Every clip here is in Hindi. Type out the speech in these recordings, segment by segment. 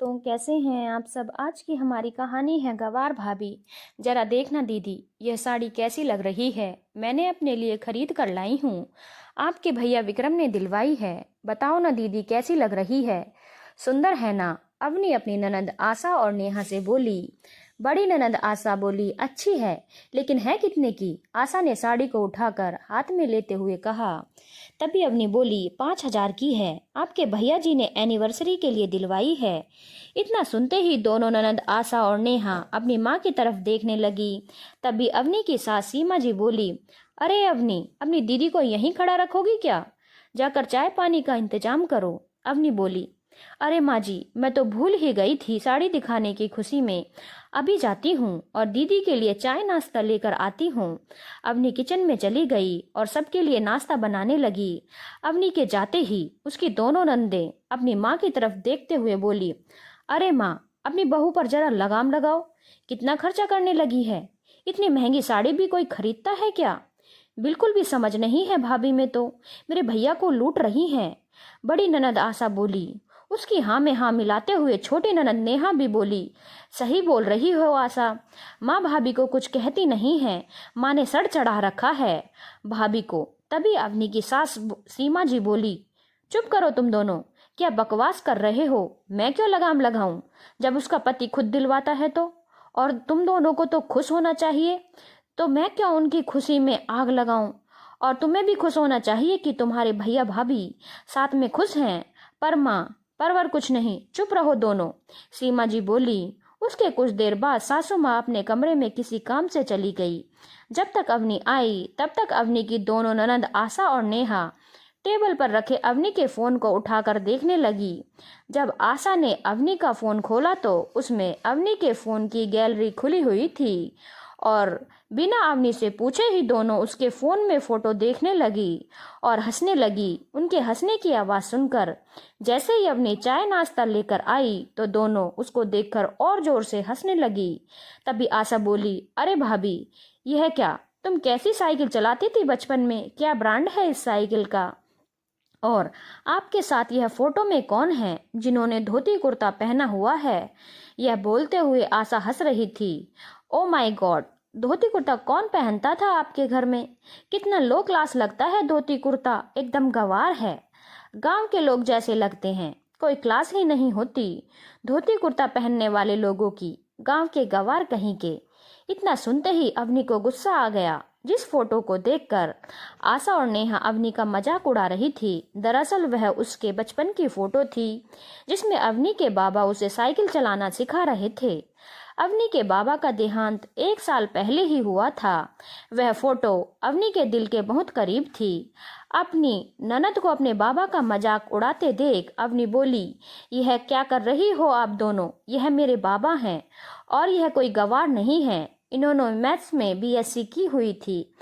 दोस्तों, कैसे हैं आप सब। आज की हमारी कहानी है गवार भाभी। जरा देखना दीदी, यह साड़ी कैसी लग रही है। मैंने अपने लिए खरीद कर लाई हूँ। आपके भैया विक्रम ने दिलवाई है। बताओ ना दीदी, कैसी लग रही है। सुंदर है ना। अवनी अपनी ननद आशा और नेहा से बोली। बड़ी ननद आशा बोली, अच्छी है, लेकिन है कितने की। आशा ने साड़ी को उठाकर हाथ में लेते हुए कहा। तभी अवनी बोली, 5,000 की है। आपके भैया जी ने एनिवर्सरी के लिए दिलवाई है। इतना सुनते ही दोनों ननद आशा और नेहा अपनी माँ की तरफ देखने लगी। तभी अवनी की सास सीमा जी बोली, अरे अवनी, अपनी दीदी को यहीं खड़ा रखोगी क्या। जाकर चाय पानी का इंतजाम करो। अवनी बोली, अरे माँ जी, मैं तो भूल ही गई थी साड़ी दिखाने की खुशी में। अभी जाती हूँ और दीदी के लिए चाय नाश्ता लेकर आती हूँ। अवनी किचन में चली गई और सबके लिए नाश्ता बनाने लगी। अवनी के जाते ही उसकी दोनों नंदे अपनी माँ की तरफ देखते हुए बोली, अरे माँ, अपनी बहू पर जरा लगाम लगाओ। कितना खर्चा करने लगी है। इतनी महंगी साड़ी भी कोई खरीदता है क्या। बिल्कुल भी समझ नहीं है भाभी में तो मेरे भैया को लूट रही हैं। बड़ी ननद आशा बोली। उसकी हाँ में हाँ मिलाते हुए छोटी ननद नेहा भी बोली, सही बोल रही हो आशा। माँ भाभी को कुछ कहती नहीं है। माँ ने सर चढ़ा रखा है भाभी को। तभी अवनी की सास सीमा जी बोली, चुप करो तुम दोनों, क्या बकवास कर रहे हो। मैं क्यों लगाम लगाऊं, जब उसका पति खुद दिलवाता है तो। और तुम दोनों को तो खुश होना चाहिए, तो मैं क्यों उनकी खुशी में आग लगाऊं। और तुम्हें भी खुश होना चाहिए कि तुम्हारे भैया भाभी साथ में खुश हैं। पर माँ, परवर कुछ नहीं, चुप रहो दोनों, सीमा जी बोली। उसके कुछ देर बाद सासू माँ अपने कमरे में किसी काम से चली गई। जब तक अवनी आई तब तक अवनी की दोनों ननद आशा और नेहा टेबल पर रखे अवनी के फोन को उठाकर देखने लगी। जब आशा ने अवनी का फोन खोला तो उसमें अवनी के फोन की गैलरी खुली हुई थी और बिना अवनी से पूछे ही दोनों उसके फोन में फोटो देखने लगी और हंसने लगी। उनके हंसने की आवाज सुनकर जैसे ही अवनी चाय नाश्ता लेकर आई तो दोनों उसको देखकर और जोर से हंसने लगी। तभी आशा बोली, अरे भाभी, यह क्या, तुम कैसी साइकिल चलाती थी बचपन में। क्या ब्रांड है इस साइकिल का। और आपके साथ यह फोटो में कौन है जिन्होंने धोती कुर्ता पहना हुआ है। यह बोलते हुए आशा हंस रही थी। Oh my God, dhoti kurta कौन पहनता था आपके घर में। कितना लो क्लास लगता है धोती कुर्ता, एकदम गंवार है। गांव के लोग जैसे लगते हैं, कोई क्लास ही नहीं होती धोती कुर्ता पहनने वाले लोगों की। गांव के गंवार कहीं के। इतना सुनते ही अवनी को गुस्सा आ गया। जिस फोटो को देखकर आशा और नेहा अवनी का मजाक उड़ा रही थी, दरअसल वह उसके बचपन की फोटो थी जिसमें अवनी के बाबा उसे साइकिल चलाना सिखा रहे थे। अवनी के बाबा का देहांत 1 साल पहले ही हुआ था। वह फोटो अवनी के दिल के बहुत करीब थी। अपनी ननद को अपने बाबा का मजाक उड़ाते देख अवनी बोली, यह क्या कर रही हो आप दोनों। यह मेरे बाबा हैं और यह कोई गवार नहीं है। इन्होंने मैथ्स में बीएससी की हुई थी,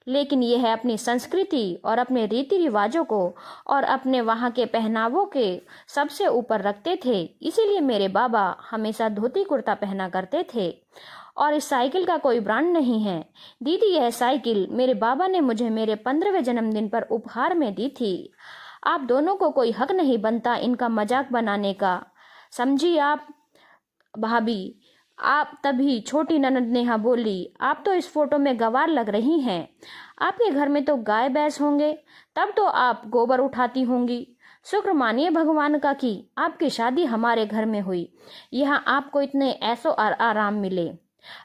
लेकिन यह अपनी संस्कृति और अपने रीति रिवाजों को और अपने वहाँ के पहनावों के सबसे ऊपर रखते थे। इसीलिए मेरे बाबा हमेशा धोती कुर्ता पहना करते थे। और इस साइकिल का कोई ब्रांड नहीं है दीदी। यह साइकिल मेरे बाबा ने मुझे मेरे 15वें जन्मदिन पर उपहार में दी थी। आप दोनों को कोई हक नहीं बनता इनका मजाक बनाने का, समझी आप भाभी। आप तभी छोटी ननद नेहा बोली, आप तो इस फोटो में गंवार लग रही हैं। आपके घर में तो गाय भैंस होंगे, तब तो आप गोबर उठाती होंगी। शुक्र मानिए भगवान का कि आपकी शादी हमारे घर में हुई। यहाँ आपको इतने ऐसो और आराम मिले।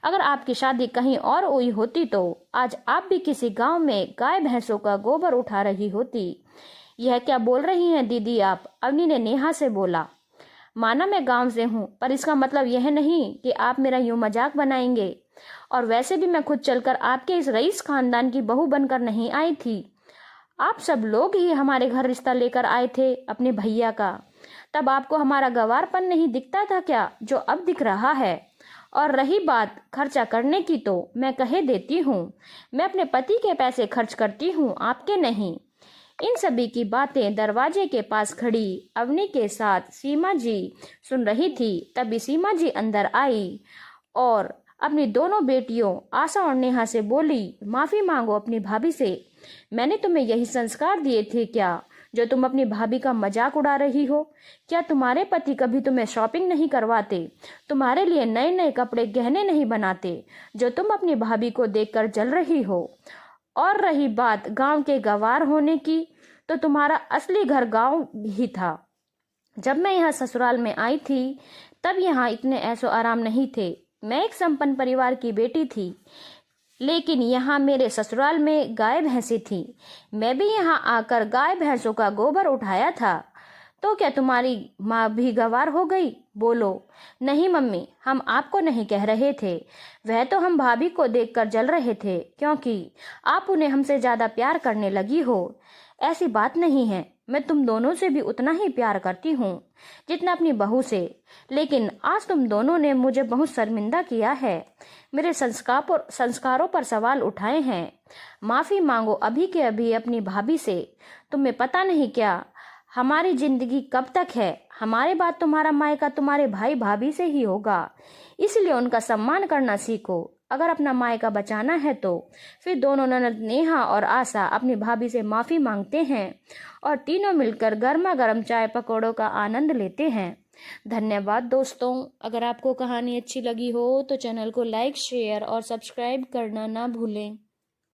अगर आपकी शादी कहीं और हुई होती तो आज आप भी किसी गांव में गाय भैंसों का गोबर उठा रही होती। यह क्या बोल रही हैं दीदी आप, अवनी ने नेहा से बोला। माना मैं गांव से हूँ, पर इसका मतलब यह नहीं कि आप मेरा यूं मजाक बनाएंगे। और वैसे भी मैं खुद चलकर आपके इस रईस खानदान की बहू बनकर नहीं आई थी। आप सब लोग ही हमारे घर रिश्ता लेकर आए थे अपने भैया का। तब आपको हमारा गंवारपन नहीं दिखता था क्या, जो अब दिख रहा है। और रही बात खर्चा करने की, तो मैं कहे देती हूँ, मैं अपने पति के पैसे खर्च करती हूँ, आपके नहीं। इन सभी की बातें दरवाजे के पास खड़ी अवनी के साथ सीमा जी सुन रही थी। तभी सीमा जी अंदर आई और अपनी दोनों बेटियों आशा और नेहा से बोली, माफी मांगो अपनी भाभी से। मैंने तुम्हें यही संस्कार दिए थे क्या जो तुम अपनी भाभी का मजाक उड़ा रही हो? क्या तुम्हारे पति कभी तुम्हें शॉपिंग नहीं करवाते, तुम्हारे लिए नए नए कपड़े गहने नहीं बनाते, जो तुम अपनी भाभी को देखकर जल रही हो? और रही बात गांव के गवार होने की, तो तुम्हारा असली घर गांव ही था। जब मैं यहाँ ससुराल में आई थी तब यहाँ इतने ऐशो आराम नहीं थे। मैं एक संपन्न परिवार की बेटी थी, लेकिन यहाँ मेरे ससुराल में गाय भैंसी थी। मैं भी यहाँ आकर गाय भैंसों का गोबर उठाया था। तो क्या तुम्हारी माँ भी गवार हो गई? बोलो। नहीं मम्मी, हम आपको नहीं कह रहे थे, वह तो हम भाभी को देखकर जल रहे थे, क्योंकि आप उन्हें हमसे ज्यादा प्यार करने लगी हो। ऐसी बात नहीं है, मैं तुम दोनों से भी उतना ही प्यार करती हूँ जितना अपनी बहू से। लेकिन आज तुम दोनों ने मुझे बहुत शर्मिंदा किया है, मेरे संस्कारों पर सवाल उठाए हैं। माफी मांगो अभी के अभी अपनी भाभी से। तुम्हें पता नहीं क्या हमारी जिंदगी कब तक है? हमारे बाद तुम्हारा मायका तुम्हारे भाई भाभी से ही होगा, इसलिए उनका सम्मान करना सीखो। अगर अपना मायका बचाना है तो फिर दोनों ननद नेहा और आशा अपनी भाभी से माफी मांगते हैं और तीनों मिलकर गर्मा गर्म चाय पकौड़ों का आनंद लेते हैं। धन्यवाद दोस्तों। अगर आपको कहानी अच्छी लगी हो तो चैनल को लाइक, शेयर और सब्सक्राइब करना ना भूलें।